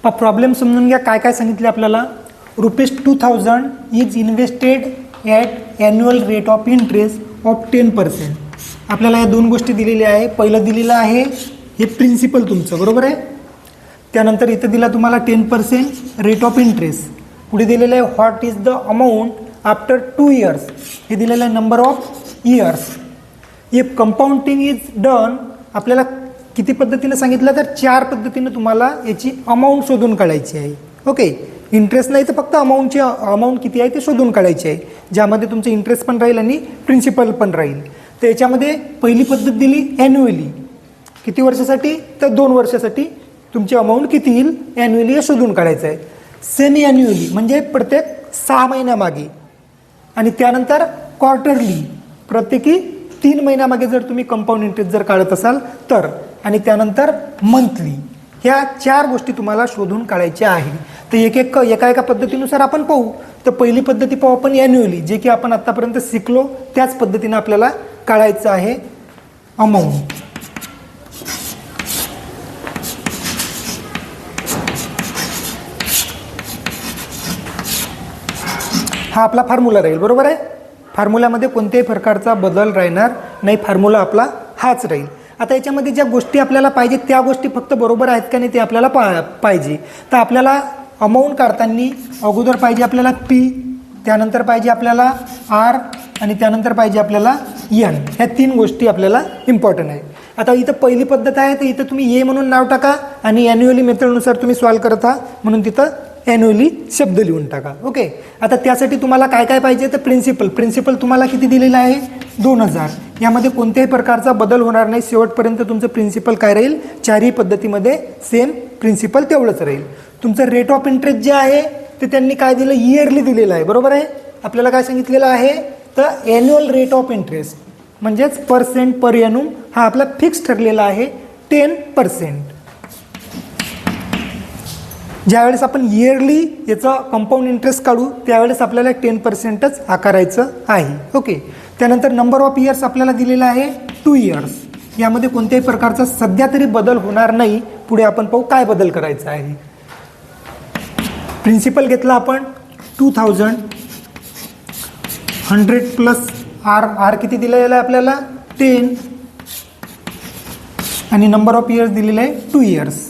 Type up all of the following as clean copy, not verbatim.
Problem समजून घ्या. काय काय सांगितले आपल्याला. ₹2000 is invested at annual rate of interest of 10%. आपल्याला या दोन गोष्टी दिलेल्या आहे. पहिलं दिलेलं आहे हे प्रिन्सिपल तुमचं, बरोबर आहे. त्यानंतर इथं दिला तुम्हाला 10% रेट ऑफ इंटरेस्ट. पुढे दिलेलं आहे what is the amount after 2 years. हे दिलेलं आहे number of years. If compounding is done, आपल्याला किती पद्धतीने सांगितलं तर 4 पद्धतीने तुम्हाला याची अमाऊंट शोधून काढायची आहे. ओके, इंटरेस्ट नाही तर फक्त अमाऊंट किती आहे ते शोधून काढायची आहे, ज्यामध्ये तुमचं इंटरेस्ट पण राहील आणि प्रिन्सिपल पण राहील. तर याच्यामध्ये पहिली पद्धत दिली ॲन्युअली. किती वर्षासाठी तर 2 वर्षासाठी तुमची अमाऊंट किती येईल ॲन्युअली हे शोधून काढायचं आहे. सेमी ॲन्युअली म्हणजे प्रत्येक 6 महिन्यामागे. आणि त्यानंतर क्वार्टरली प्रत्येकी 3 महिन्यामागे जर तुम्ही कंपाऊंड इंटरेस्ट जर काढत असाल तर. आणि त्यानंतर मंथली. ह्या 4 गोष्टी तुम्हाला शोधून काढायच्या आहे. तर एका पद्धतीनुसार आपण पाहू. तर पहिली पद्धती पाहू आपण ॲन्युअली, जे की आपण आतापर्यंत शिकलो त्याच पद्धतीने आपल्याला काढायचं आहे अमाऊंट. हा आपला फॉर्म्युला राहील, बरोबर आहे. फॉर्म्युल्यामध्ये कोणत्याही प्रकारचा बदल राहणार नाही. फॉर्म्युला आपला हाच राहील. आता याच्यामध्ये ज्या गोष्टी आपल्याला पाहिजे त्या गोष्टी फक्त बरोबर आहेत का नाही ते आपल्याला पाहिजे. तर आपल्याला अमाऊंट काढताना अगोदर पाहिजे आपल्याला पी, त्यानंतर पाहिजे आपल्याला आर आणि त्यानंतर पाहिजे आपल्याला एन. ह्या 3 गोष्टी आपल्याला इम्पॉर्टंट आहे. आता इथं पहिली पद्धत आहे तर इथं तुम्ही ए म्हणून नाव टाका आणि ॲन्युअली मेथडनुसार तुम्ही सॉल्व्ह करत आहात म्हणून तिथं ॲन्युअली शब्द लिहून टाका. ओके, आता त्यासाठी तुम्हाला काय काय पाहिजे तर प्रिन्सिपल तुम्हाला किती दिलेलं आहे 2000. यामध्ये कोणत्याही प्रकारचा बदल होणार नाही. शेवटपर्यंत तुमचं प्रिन्सिपल काय राहील 4ही पद्धतीमध्ये सेम प्रिन्सिपल तेवढंच राहील. तुमचं रेट ऑफ इंटरेस्ट जे आहे ते त्यांनी काय दिलं इयरली दिलेलं आहे, बरोबर आहे. आपल्याला काय सांगितलेलं आहे तर ॲन्युअल रेट ऑफ इंटरेस्ट म्हणजेच % पर एनम हा आपला फिक्स ठरलेला आहे 10%. ज्यावेळेस आपण इयरली याचं कंपाऊंड इंटरेस्ट काढू त्यावेळेस आपल्याला 10%च आकारायचं आहे. ओके, त्यानंतर नंबर ऑफ इयर्स आपल्याला दिलेला आहे 2 इयर्स. यामध्ये कोणत्याही प्रकारचा सध्या तरी बदल होणार नाही. पुढे आपण पाहू काय बदल करायचा आहे. प्रिन्सिपल घेतला आपण 2000, 100 प्लस आर किती दिलेला आहे आपल्याला 10 आणि नंबर ऑफ इयर्स दिलेलं आहे 2 इयर्स.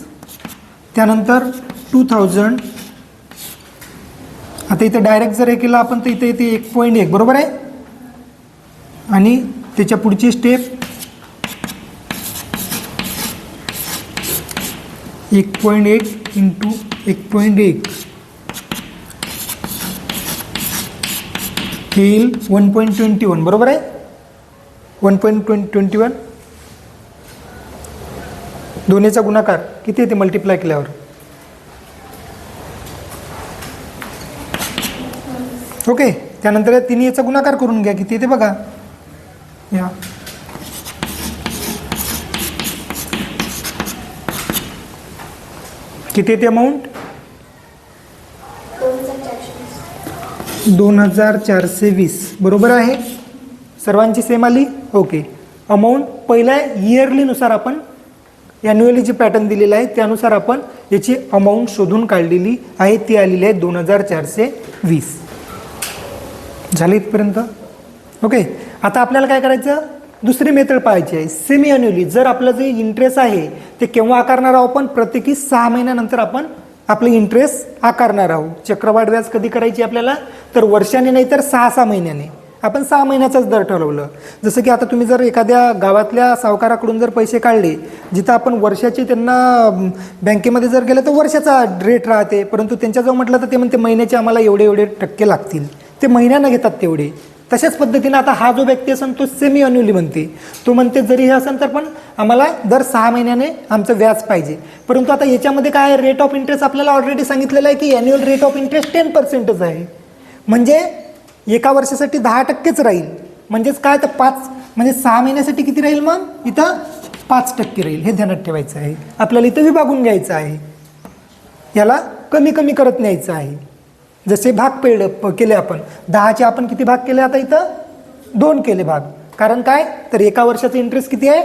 त्यानंतर 2000 आता इथे डायरेक्ट जर हे केलं आपण तर इथे 1.1 बरोबर आहे. आणि त्याच्या पुढची स्टेप 1.1 इंटू 1.1 हे येईल 1.21 बरोबर आहे. 1.21 दोन्हीचा गुणाकार किती येते मल्टिप्लाय केल्यावर. ओके, त्यानंतर या तिन्ही याचा गुणाकार करून घ्या किती येते बघा. या किती येते अमाऊंट 2420 बरोबर आहे. सर्वांची सेम आली. ओके, अमाऊंट पहिल्या इयरलीनुसार आपण ॲन्युअली जे पॅटर्न दिलेलं आहे त्यानुसार आपण याची अमाऊंट शोधून काढलेली आहे. ती आलेली आहे 2420. झाले इथपर्यंत. ओके, आता आपल्याला काय करायचं दुसरी मेथड पाहायची आहे सेमी ॲन्युअली. जर आपलं जे इंटरेस्ट आहे ते केव्हा आकारणार आहोत आपण प्रत्येकी 6 महिन्यानंतर आपण आपलं इंटरेस्ट आकारणार आहोत. चक्रवाढ व्याज कधी करायची आपल्याला तर वर्षाने नाही तर 6 महिन्याने. आपण 6 महिन्याचाच दर ठरवलं. जसं की आता तुम्ही जर एखाद्या गावातल्या सावकाराकडून जर पैसे काढले जिथं आपण वर्षाचे त्यांना बँकेमध्ये जर गेलं तर वर्षाचा रेट राहते, परंतु त्यांच्याजवळ म्हटलं तर ते म्हणते महिन्याचे आम्हाला एवढे टक्के लागतील. ते महिन्यानं घेतात तेवढे. तशाच पद्धतीने आता हा जो व्यक्ती असेल तो सेमी ॲन्युअली म्हणते. तो म्हणते जरी हे असेल तर पण आम्हाला दर 6 महिन्याने आमचं व्याज पाहिजे. परंतु आता याच्यामध्ये काय रेट ऑफ इंटरेस्ट आपल्याला ऑलरेडी सांगितलेलं आहे की ॲन्युअल रेट ऑफ इंटरेस्ट 10%च आहे. म्हणजे एका वर्षासाठी 10%च राहील. म्हणजेच काय तर 5 म्हणजे 6 महिन्यासाठी किती राहील मग इथं 5% राहील. हे ध्यानात ठेवायचं आहे. आपल्याला इथं विभागून घ्यायचं आहे. याला कमी कमी करत न्यायचं आहे. जसे भाग केले आपण 10चे आपण किती भाग केले आता इथं 2 केले भाग. कारण काय तर एका वर्षाचा इंटरेस्ट किती आहे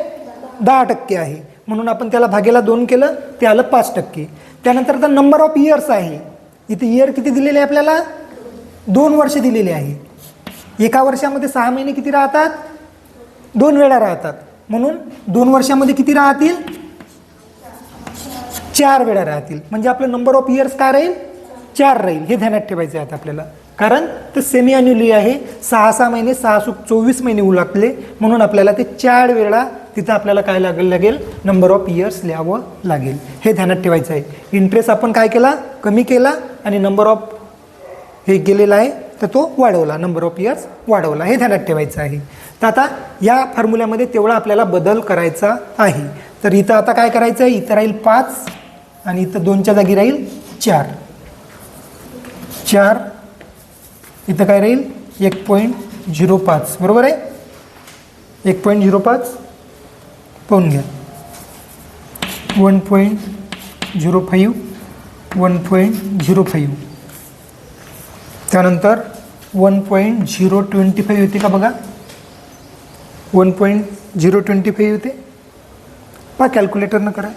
10% आहे म्हणून आपण त्याला भागेला 2 केलं ते आलं 5%. त्यानंतर आता नंबर ऑफ इयर्स आहे. इथे इयर किती दिलेले आहे आपल्याला? 2 वर्ष दिलेले आहे. एका वर्षामध्ये 6 महिने किती राहतात? 2 वेळा राहतात. म्हणून 2 वर्षामध्ये किती राहतील? 4 वेळा राहतील. म्हणजे आपलं नंबर ऑफ इयर्स काय राहील? 4 राहील. हे ध्यानात ठेवायचं आहे आता आपल्याला. कारण ते सेमी अॅन्युअली आहे. 6 महिने 24 महिने होऊ लागले. म्हणून आपल्याला ते 4 वेळा तिथं आपल्याला काय लागेल? नंबर ऑफ इयर्स लिहावं लागेल. हे ध्यानात ठेवायचं आहे. इंटरेस्ट आपण काय केला? कमी केला आणि नंबर ऑफ हे गेलेला आहे तर तो वाढवला, नंबर ऑफ इयर्स वाढवला. हे ध्यानात ठेवायचं आहे. तर आता या फॉर्म्युल्यामध्ये तेवढा आपल्याला बदल करायचा आहे. तर इथं आता काय करायचं आहे? इथं राहील 5 आणि इथं 2च्या जागी राहील 4. इथं काय राहील? 1.05. बरोबर आहे? 1.05 पाहून घ्या. 1.05 1.05 त्यानंतर 1.025 होते का बघा? 1.025 होते. पहा कॅल्क्युलेटरनं करा.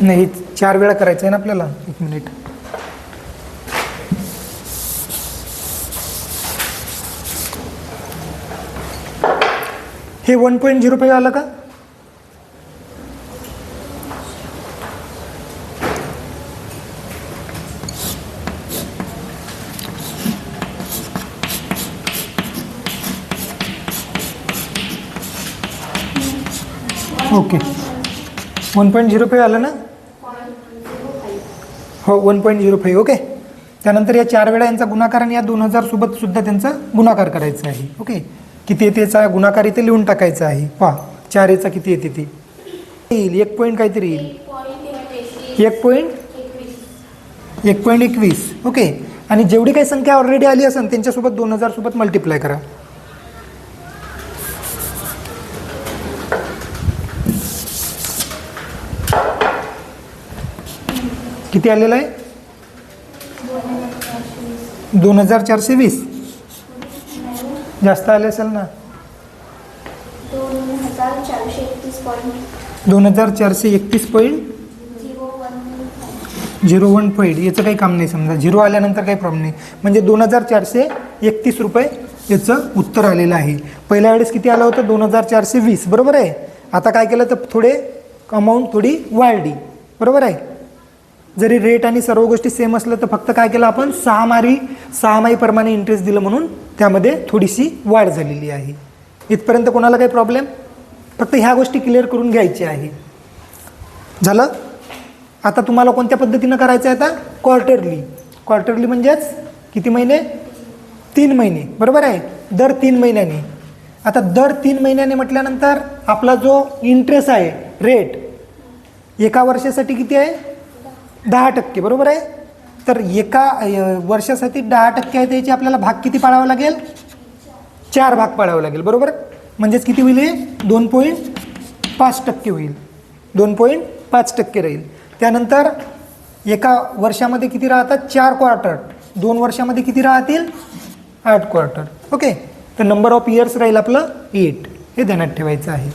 नाही, 4 वेळा करायचं आहे ना आपल्याला. 1 मिनिट. हे 1.05 आलं का? ओके, 1.05 आलं ना? हो, 1.05. ओके. त्यानंतर या 4 वेळा यांचा गुणाकार आणि या 2000 सोबत सुद्धा त्यांचा गुणाकार करायचा आहे. ओके, किती येते याचा गुणाकार इथे लिहून टाकायचा आहे. पहा 4 याचा किती येते ते येईल? 1 पॉईंट काहीतरी येईल. 1.21. ओके. आणि जेवढी काही संख्या ऑलरेडी आली असेल त्यांच्यासोबत 2000 सोबत मल्टिप्लाय करा. किती आलेलं आहे? 2420. जास्त आले असेल ना? 2431.01 याचं काही काम नाही. समजा 0 आल्यानंतर काही प्रॉब्लेम नाही. म्हणजे 2431 रुपये याचं उत्तर आलेलं आहे. पहिल्या वेळेस किती आलं होतं? 2420. बरोबर आहे. आता काय केलं तर थोडे अमाऊंट थोडी वाढली. बरोबर आहे. जरी रेट आणि सर्व गोष्टी सेम असलं तर फक्त काय केलं आपण? 6 माहीप्रमाणे इंटरेस्ट दिलं म्हणून त्यामध्ये थोडीशी वाढ झालेली आहे. इथपर्यंत कोणाला काही प्रॉब्लेम? फक्त ह्या गोष्टी क्लिअर करून घ्यायच्या आहे. झालं? आता तुम्हाला कोणत्या पद्धतीनं करायचं आहे? आता क्वार्टरली म्हणजेच किती महिने? 3 महिने. बरोबर आहे. दर 3 महिन्याने. आता दर 3 महिन्याने म्हटल्यानंतर आपला जो इंटरेस्ट आहे रेट एका वर्षासाठी किती आहे? 10%. बरोबर आहे. तर एका वर्षासाठी 10% आहे. त्याचे आपल्याला भाग किती पाडावा लागेल? 4 भाग पाडावे लागेल. बरोबर. म्हणजेच किती होईल? 2.5% होईल. 2.5% राहील. त्यानंतर एका वर्षामध्ये किती राहतात? 4 क्वार्टर. 2 वर्षामध्ये किती राहतील? 8 क्वार्टर. ओके. तर नंबर ऑफ इयर्स राहील आपलं 8. हे ध्यानात ठेवायचं आहे.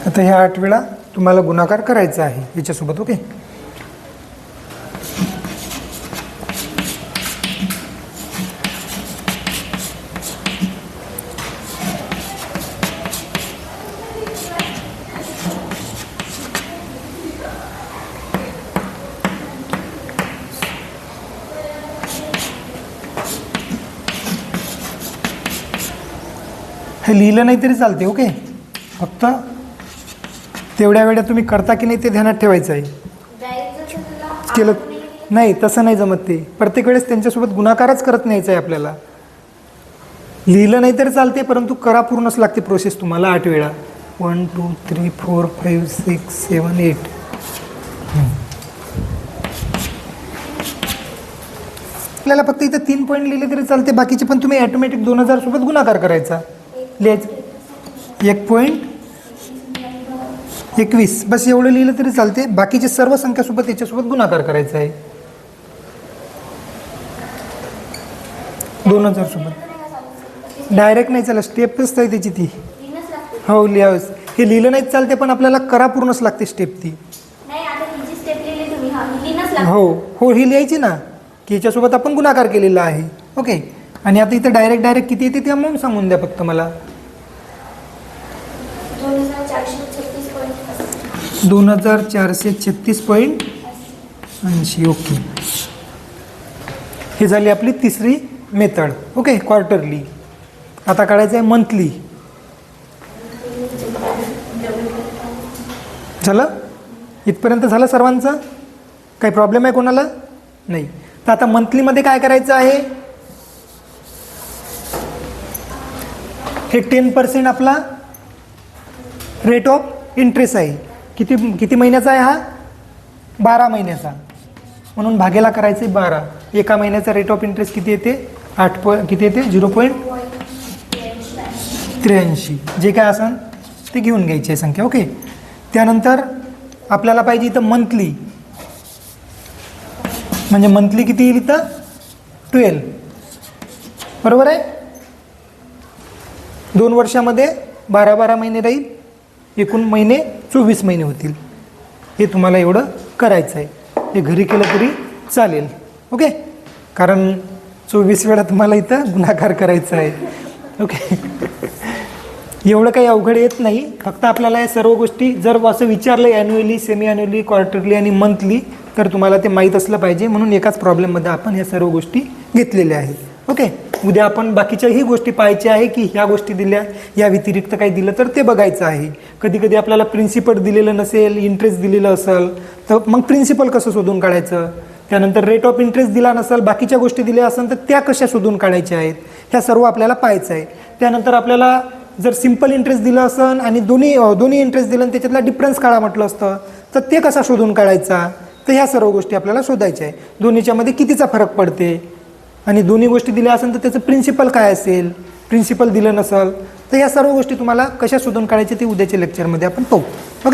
आता ह्या 8 वेळा तुम्हाला गुणाकार करायचा आहे याच्यासोबत. ओके. हे लिहिलं नाही तरी चालते. ओके, फक्त तेवढ्या वेळेत तुम्ही करता की नाही ते ध्यानात ठेवायचं आहे. केलं नाही तसं नाही जमत. ते प्रत्येक वेळेस त्यांच्यासोबत गुणाकारच करत न्यायचं आहे आपल्याला. लिहिलं नाही तरी चालते, परंतु करा पूर्णच लागते प्रोसेस तुम्हाला 8 वेळा. 1 2 3 4 5 6 7 8. आपल्याला फक्त इथं 3 पॉईंट लिहिले तरी चालते, बाकीचे पण तुम्ही ॲटोमॅटिक 2000 सोबत गुणाकार करायचा. लिहायचं 1.21 बस एवढं लिहिलं तरी चालते. बाकीचे सर्व संख्यासोबत याच्यासोबत गुणाकार करायचा आहे 2000 सोबत. डायरेक्ट नाही चालत, स्टेपच आहे त्याची ती. हो लिहावंच. हे लिहिलं नाही चालते, पण आपल्याला करा पूर्णच लागते स्टेप ती. हो हो ही लिहायची ना की याच्यासोबत आपण गुणाकार केलेला आहे. ओके, आणि आता इथं डायरेक्ट किती येते ते म्हणून सांगून द्या फक्त मला. 2436.80. ओके, ही झाली आपली तिसरी मेथड. Okay, quarterly. आता काढायचं आहे मंथली. झालं? इथपर्यंत झालं सर्वांचं? काही प्रॉब्लेम आहे कोणाला? नाही. तर आता मंथलीमध्ये काय करायचं आहे? हे 10% आपला रेट ऑफ इंटरेस्ट आहे. किती महिन्याचा आहे हा? 12 महिन्याचा. म्हणून भागेला करायचे 12. एका महिन्याचा रेट ऑफ इंटरेस्ट किती येते? किती येते? 0.83. जे काय असेल ते घेऊन घ्यायची आहे संख्या. ओके, त्यानंतर आपल्याला पाहिजे इथं मंथली. म्हणजे मंथली किती येईल इथं? 12. बरोबर आहे? 2 वर्षामध्ये 12 महिने राहील, एकूण महिने 24 महिने होतील. हे तुम्हाला एवढं करायचं आहे. हे घरी केलं तरी चालेल. ओके, कारण 24 वेळा तुम्हाला इथं गुणाकार करायचा आहे. ओके, एवढं काही अवघड येत नाही. फक्त आपल्याला या सर्व गोष्टी जर असं विचारलं ॲन्युअली, सेमी ॲन्युअली, क्वार्टरली आणि मंथली, तर तुम्हाला ते माहीत असलं पाहिजे. म्हणून एकाच प्रॉब्लेममध्ये आपण या सर्व गोष्टी घेतलेल्या आहेत. ओके, उद्या आपण बाकीच्याही गोष्टी पाहायच्या आहे की ह्या गोष्टी दिल्या, या व्यतिरिक्त काही दिलं तर ते बघायचं आहे. कधी कधी आपल्याला प्रिन्सिपल दिलेलं नसेल, इंटरेस्ट दिलेलं असेल, तर मग प्रिन्सिपल कसं शोधून काढायचं. त्यानंतर रेट ऑफ इंटरेस्ट दिला नसेल, बाकीच्या गोष्टी दिल्या असेल तर त्या कशा शोधून काढायच्या आहेत, ह्या सर्व आपल्याला पाहायचं आहे. त्यानंतर आपल्याला जर सिम्पल इंटरेस्ट दिलं असेल आणि दोन्ही इंटरेस्ट दिलं आणि त्याच्यातला डिफरन्स काढा म्हटलं असतं, तर ते कसा शोधून काढायचा. तर ह्या सर्व गोष्टी आपल्याला शोधायच्या आहे. दोन्हीच्यामध्ये कितीचा फरक पडते, आणि दोन्ही गोष्टी दिल्या असेल तर त्याचं प्रिन्सिपल काय असेल, प्रिन्सिपल दिलं नसेल तर ह्या सर्व गोष्टी तुम्हाला कशा शोधून काढायच्या ते उद्याच्या लेक्चरमध्ये आपण पाहू. ओके.